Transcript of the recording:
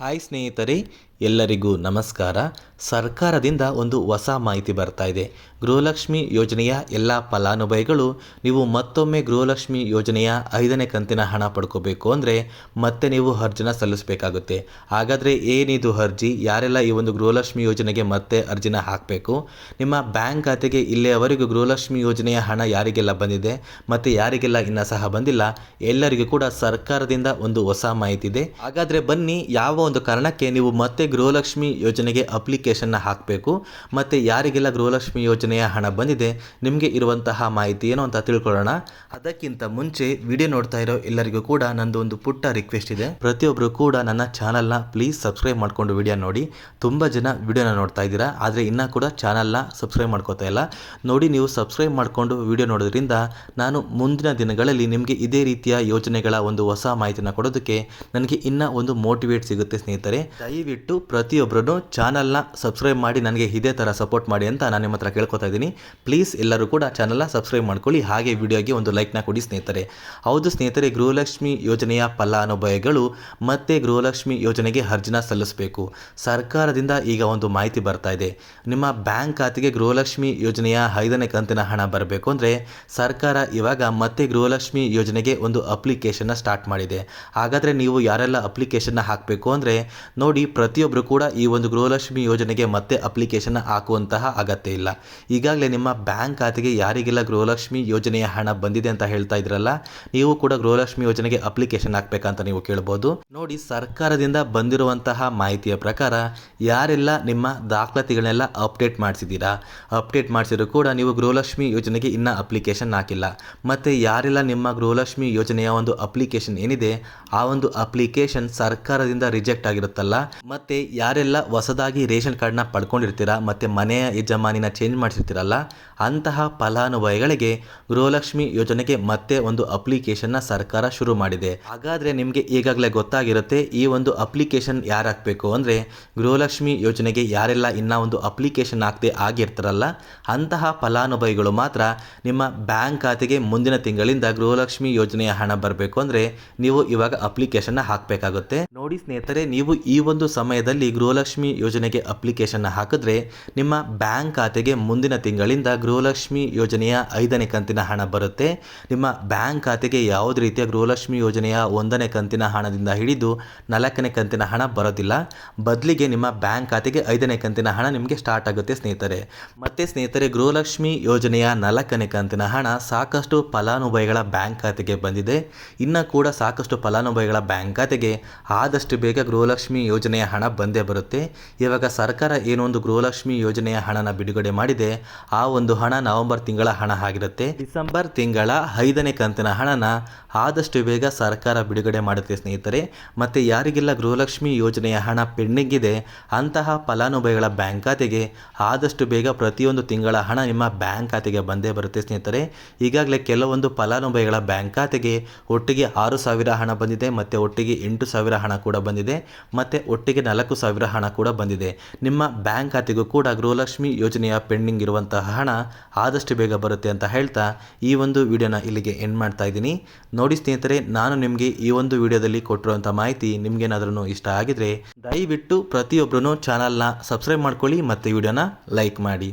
Hi ಸ್ನೇಹಿತರೆ, ಎಲ್ಲರಿಗೂ ನಮಸ್ಕಾರ. ಸರ್ಕಾರದಿಂದ ಒಂದು ಹೊಸ ಮಾಹಿತಿ ಬರ್ತಾ ಇದೆ. ಗೃಹಲಕ್ಷ್ಮಿ ಯೋಜನೆಯ ಎಲ್ಲ ಫಲಾನುಭವಿಗಳು ನೀವು ಮತ್ತೊಮ್ಮೆ ಗೃಹಲಕ್ಷ್ಮಿ ಯೋಜನೆಯ 5ನೇ ಕಂತಿನ ಹಣ ಪಡ್ಕೋಬೇಕು ಅಂದರೆ ಮತ್ತೆ ನೀವು ಅರ್ಜಿನ ಸಲ್ಲಿಸಬೇಕಾಗುತ್ತೆ. ಹಾಗಾದರೆ ಏನಿದು ಅರ್ಜಿ, ಯಾರೆಲ್ಲ ಈ ಒಂದು ಗೃಹಲಕ್ಷ್ಮಿ ಯೋಜನೆಗೆ ಮತ್ತೆ ಅರ್ಜಿನ ಹಾಕಬೇಕು, ನಿಮ್ಮ ಬ್ಯಾಂಕ್ ಖಾತೆಗೆ ಇಲ್ಲಿಯವರೆಗೂ ಗೃಹಲಕ್ಷ್ಮಿ ಯೋಜನೆಯ ಹಣ ಯಾರಿಗೆಲ್ಲ ಬಂದಿದೆ ಮತ್ತು ಯಾರಿಗೆಲ್ಲ ಇನ್ನೂ ಸಹ ಬಂದಿಲ್ಲ, ಎಲ್ಲರಿಗೂ ಕೂಡ ಸರ್ಕಾರದಿಂದ ಒಂದು ಹೊಸ ಮಾಹಿತಿ ಇದೆ. ಹಾಗಾದರೆ ಬನ್ನಿ, ಯಾವ ಒಂದು ಕಾರಣಕ್ಕೆ ನೀವು ಮತ್ತೆ ಗೃಹಲಕ್ಷ್ಮಿ ಯೋಜನೆಗೆ ಅಪ್ಲಿಕೇಶನ್ನ ಹಾಕಬೇಕು ಮತ್ತು ಯಾರಿಗೆಲ್ಲ ಗೃಹಲಕ್ಷ್ಮಿ ಯೋಜನೆಯ ಹಣ ಬಂದಿದೆ ನಿಮಗೆ ಇರುವಂತಹ ಮಾಹಿತಿ ಏನು ಅಂತ ತಿಳ್ಕೊಳ್ಳೋಣ. ಅದಕ್ಕಿಂತ ಮುಂಚೆ ವಿಡಿಯೋ ನೋಡ್ತಾ ಇರೋ ಎಲ್ಲರಿಗೂ ಕೂಡ ನಂದು ಒಂದು ಪುಟ್ಟ ರಿಕ್ವೆಸ್ಟ್ ಇದೆ. ಪ್ರತಿಯೊಬ್ಬರು ಕೂಡ ನನ್ನ ಚಾನಲ್ನ ಪ್ಲೀಸ್ ಸಬ್ಸ್ಕ್ರೈಬ್ ಮಾಡಿಕೊಂಡು ವಿಡಿಯೋ ನೋಡಿ. ತುಂಬ ಜನ ವಿಡಿಯೋನ ನೋಡ್ತಾ ಇದ್ದೀರಾ, ಆದರೆ ಇನ್ನೂ ಕೂಡ ಚಾನಲ್ನ ಸಬ್ಸ್ಕ್ರೈಬ್ ಮಾಡ್ಕೋತಾ ಇಲ್ಲ. ನೋಡಿ, ನೀವು ಸಬ್ಸ್ಕ್ರೈಬ್ ಮಾಡಿಕೊಂಡು ವಿಡಿಯೋ ನೋಡೋದ್ರಿಂದ ನಾನು ಮುಂದಿನ ದಿನಗಳಲ್ಲಿ ನಿಮಗೆ ಇದೇ ರೀತಿಯ ಯೋಜನೆಗಳ ಒಂದು ಹೊಸ ಮಾಹಿತಿನ ಕೊಡೋದಕ್ಕೆ ನನಗೆ ಇನ್ನೂ ಒಂದು ಮೋಟಿವೇಟ್ ಸಿಗುತ್ತೆ. ಸ್ನೇಹಿತರೆ, ದಯವಿಟ್ಟು ಪ್ರತಿಯೊಬ್ಬರೂ ಚಾನಲ್ನ ಸಬ್ಸ್ಕ್ರೈಬ್ ಮಾಡಿ ನನಗೆ ಇದೇ ಥರ ಸಪೋರ್ಟ್ ಮಾಡಿ ಅಂತ ನಾನು ನಿಮ್ಮ ಹತ್ರ ಕೇಳ್ಕೊತಾ ಇದ್ದೀನಿ. ಪ್ಲೀಸ್ ಎಲ್ಲರೂ ಕೂಡ ಚಾನಲ್ನ ಸಬ್ಸ್ಕ್ರೈಬ್ ಮಾಡ್ಕೊಳ್ಳಿ, ಹಾಗೆ ವಿಡಿಯೋಗೆ ಒಂದು ಲೈಕ್ನ ಕೊಡಿ ಸ್ನೇಹಿತರೆ. ಹೌದು ಸ್ನೇಹಿತರೆ, ಗೃಹಲಕ್ಷ್ಮಿ ಯೋಜನೆಯ ಫಲಾನುಭವಿಗಳು ಮತ್ತೆ ಗೃಹಲಕ್ಷ್ಮಿ ಯೋಜನೆಗೆ ಅರ್ಜಿನ ಸಲ್ಲಿಸಬೇಕು. ಸರ್ಕಾರದಿಂದ ಈಗ ಒಂದು ಮಾಹಿತಿ ಬರ್ತಾ ಇದೆ. ನಿಮ್ಮ ಬ್ಯಾಂಕ್ ಖಾತೆಗೆ ಗೃಹಲಕ್ಷ್ಮಿ ಯೋಜನೆಯ 5ನೇ ಕಂತಿನ ಹಣ ಬರಬೇಕು ಅಂದರೆ ಸರ್ಕಾರ ಇವಾಗ ಮತ್ತೆ ಗೃಹಲಕ್ಷ್ಮಿ ಯೋಜನೆಗೆ ಒಂದು ಅಪ್ಲಿಕೇಶನ್ನ ಸ್ಟಾರ್ಟ್ ಮಾಡಿದೆ. ಹಾಗಾದರೆ ನೀವು ಯಾರೆಲ್ಲ ಅಪ್ಲಿಕೇಶನ್ನ ಹಾಕಬೇಕು ಅಂದರೆ ನೋಡಿ, ಪ್ರತಿಯೊಬ್ಬರು ಕೂಡ ಈ ಒಂದು ಗೃಹಲಕ್ಷ್ಮಿ ಯೋಜನೆಗೆ ಮತ್ತೆ ಅಪ್ಲಿಕೇಶನ್ ಹಾಕುವಂತಹ ಅಗತ್ಯ ಇಲ್ಲ. ಈಗಾಗಲೇ ನಿಮ್ಮ ಬ್ಯಾಂಕ್ ಖಾತೆಗೆ ಯಾರಿಗೆಲ್ಲ ಗೃಹಲಕ್ಷ್ಮಿ ಯೋಜನೆಯ ಹಣ ಬಂದಿದೆ ಅಂತ ಹೇಳ್ತಾ ಇದ್ರಲ್ಲ, ನೀವು ಕೂಡ ಗೃಹಲಕ್ಷ್ಮಿ ಯೋಜನೆಗೆ ಅಪ್ಲಿಕೇಶನ್ ಹಾಕಬೇಕಂತ ನೀವು ಕೇಳ್ಬೋದು. ನೋಡಿ, ಸರ್ಕಾರದಿಂದ ಬಂದಿರುವಂತಹ ಮಾಹಿತಿಯ ಪ್ರಕಾರ ಯಾರೆಲ್ಲ ನಿಮ್ಮ ದಾಖಲಾತಿಗಳನ್ನೆಲ್ಲ ಅಪ್ಡೇಟ್ ಮಾಡಿಸಿದ್ರು ಕೂಡ ನೀವು ಗೃಹಲಕ್ಷ್ಮಿ ಯೋಜನೆಗೆ ಇನ್ನೂ ಅಪ್ಲಿಕೇಶನ್ ಹಾಕಿಲ್ಲ. ಮತ್ತು ಯಾರೆಲ್ಲ ನಿಮ್ಮ ಗೃಹಲಕ್ಷ್ಮಿ ಯೋಜನೆಯ ಒಂದು ಅಪ್ಲಿಕೇಶನ್ ಏನಿದೆ ಆ ಒಂದು ಅಪ್ಲಿಕೇಶನ್ ಸರ್ಕಾರದಿಂದ ರಿಜೆಕ್ಟ್ ಆಗಿರುತ್ತಲ್ಲ, ಮತ್ತು ಯಾರೆಲ್ಲ ಹೊಸದಾಗಿ ರೇಷನ್ ಕಾರ್ಡ್ನ ಪಡ್ಕೊಂಡಿರ್ತೀರಾ ಮತ್ತು ಮನೆಯ ಯಜಮಾನಿನ ಚೇಂಜ್ ಮಾಡಿಸಿರ್ತೀರಲ್ಲ, ಅಂತಹ ಫಲಾನುಭವಿಗಳಿಗೆ ಗೃಹಲಕ್ಷ್ಮಿ ಯೋಜನೆಗೆ ಮತ್ತೆ ಒಂದು ಅಪ್ಲಿಕೇಶನ್ನ ಸರ್ಕಾರ ಶುರು ಮಾಡಿದೆ. ಹಾಗಾದರೆ ನಿಮಗೆ ಈಗಾಗಲೇ ಗೊತ್ತಾಗಿರುತ್ತೆ ಈ ಒಂದು ಅಪ್ಲಿಕೇಶನ್ ಯಾರು ಹಾಕಬೇಕು ಅಂದರೆ ಗೃಹಲಕ್ಷ್ಮಿ ಯೋಜನೆಗೆ ಯಾರೆಲ್ಲ ಇನ್ನೂ ಒಂದು ಅಪ್ಲಿಕೇಶನ್ ಹಾಕದೆ ಆಗಿರ್ತಾರಲ್ಲ ಅಂತಹ ಫಲಾನುಭವಿಗಳು ಮಾತ್ರ ನಿಮ್ಮ ಬ್ಯಾಂಕ್ ಖಾತೆಗೆ ಮುಂದಿನ ತಿಂಗಳಿಂದ ಗೃಹಲಕ್ಷ್ಮಿ ಯೋಜನೆಯ ಹಣ ಬರಬೇಕು ಅಂದರೆ ನೀವು ಇವಾಗ ಅಪ್ಲಿಕೇಶನ್ನ ಹಾಕಬೇಕಾಗುತ್ತೆ. ನೋಡಿ ಸ್ನೇಹಿತರೆ, ನೀವು ಈ ಒಂದು ಸಮಯದಲ್ಲಿ ಗೃಹಲಕ್ಷ್ಮಿ ಯೋಜನೆಗೆ ಅಪ್ಲಿಕೇಶನ್ನ ಹಾಕಿದ್ರೆ ನಿಮ್ಮ ಬ್ಯಾಂಕ್ ಖಾತೆಗೆ ಮುಂದಿನ ತಿಂಗಳಿಂದ ಗೃಹಲಕ್ಷ್ಮಿ ಯೋಜನೆಯ 5ನೇ ಕಂತಿನ ಹಣ ಬರುತ್ತೆ. ನಿಮ್ಮ ಬ್ಯಾಂಕ್ ಖಾತೆಗೆ ಯಾವುದೇ ರೀತಿಯ ಗೃಹಲಕ್ಷ್ಮಿ ಯೋಜನೆಯ 1ನೇ ಕಂತಿನ ಹಣದಿಂದ ಹಿಡಿದು 4ನೇ ಕಂತಿನ ಹಣ ಬರೋದಿಲ್ಲ. ಬದಲಿಗೆ ನಿಮ್ಮ ಬ್ಯಾಂಕ್ ಖಾತೆಗೆ 5ನೇ ಕಂತಿನ ಹಣ ನಿಮಗೆ ಸ್ಟಾರ್ಟ್ ಆಗುತ್ತೆ ಸ್ನೇಹಿತರೆ. ಮತ್ತೆ ಸ್ನೇಹಿತರೆ, ಗೃಹಲಕ್ಷ್ಮಿ ಯೋಜನೆಯ 4ನೇ ಕಂತಿನ ಹಣ ಸಾಕಷ್ಟು ಫಲಾನುಭವಿಗಳ ಬ್ಯಾಂಕ್ ಖಾತೆಗೆ ಬಂದಿದೆ. ಇನ್ನು ಕೂಡ ಸಾಕಷ್ಟು ಫಲಾನುಭವಿಗಳ ಬ್ಯಾಂಕ್ ಖಾತೆಗೆ ಆದಷ್ಟು ಬೇಗ ಗೃಹಲಕ್ಷ್ಮಿ ಯೋಜನೆಯ ಹಣ ಬಂದೇ ಬರುತ್ತೆ. ಇವಾಗ ಸರ್ಕಾರ ಏನೊಂದು ಗೃಹಲಕ್ಷ್ಮಿ ಯೋಜನೆಯ ಹಣನ ಬಿಡುಗಡೆ ಮಾಡಿದೆ, ಆ ಒಂದು ಹಣ ನವೆಂಬರ್ ತಿಂಗಳ ಹಣ ಆಗಿರುತ್ತೆ. ಡಿಸೆಂಬರ್ ತಿಂಗಳ 5ನೇ ಕಂತಿನ ಹಣನ ಆದಷ್ಟು ಬೇಗ ಸರ್ಕಾರ ಬಿಡುಗಡೆ ಮಾಡುತ್ತೆ ಸ್ನೇಹಿತರೆ. ಮತ್ತು ಯಾರಿಗೆಲ್ಲ ಗೃಹಲಕ್ಷ್ಮಿ ಯೋಜನೆಯ ಹಣ ಪೆಂಡಿಂಗ್ ಇದೆ ಅಂತಹ ಫಲಾನುಭವಿಗಳ ಬ್ಯಾಂಕ್ ಖಾತೆಗೆ ಆದಷ್ಟು ಬೇಗ ಪ್ರತಿಯೊಂದು ತಿಂಗಳ ಹಣ ನಿಮ್ಮ ಬ್ಯಾಂಕ್ ಖಾತೆಗೆ ಬಂದೇ ಬರುತ್ತೆ ಸ್ನೇಹಿತರೆ. ಈಗಾಗಲೇ ಕೆಲವೊಂದು ಫಲಾನುಭವಿಗಳ ಬ್ಯಾಂಕ್ ಖಾತೆಗೆ ಒಟ್ಟಿಗೆ 6,000 ಹಣ ಬಂದಿದೆ, ಮತ್ತು ಒಟ್ಟಿಗೆ 8,000 ಹಣ ಕೂಡ ಬಂದಿದೆ, ಮತ್ತು ಒಟ್ಟಿಗೆ 4,000 ಹಣ ಕೂಡ ಬಂದಿದೆ. ನಿಮ್ಮ ಬ್ಯಾಂಕ್ ಖಾತೆಗೂ ಕೂಡ ಗೃಹಲಕ್ಷ್ಮಿ ಯೋಜನೆಯ ಪೆಂಡಿಂಗ್ ಇರುವಂತಹ ಹಣ ಆದಷ್ಟು ಬೇಗ ಬರುತ್ತೆ ಅಂತ ಹೇಳ್ತಾ ಈ ಒಂದು ವಿಡಿಯೋನ ಇಲ್ಲಿಗೆ ಎಂಡ್ ಮಾಡ್ತಾ ಇದ್ದೀನಿ. ನೋಡಿ ಸ್ನೇಹಿತರೆ, ನಾನು ನಿಮಗೆ ಈ ಒಂದು ವಿಡಿಯೋದಲ್ಲಿ ಕೊಟ್ಟಿರುವಂಥ ಮಾಹಿತಿ ನಿಮಗೇನಾದ್ರೂ ಇಷ್ಟ ಆಗಿದ್ರೆ ದಯವಿಟ್ಟು ಪ್ರತಿಯೊಬ್ಬರೂ ಚಾನಲ್ನ ಸಬ್ಸ್ಕ್ರೈಬ್ ಮಾಡ್ಕೊಳ್ಳಿ ಮತ್ತು ವಿಡಿಯೋನ ಲೈಕ್ ಮಾಡಿ.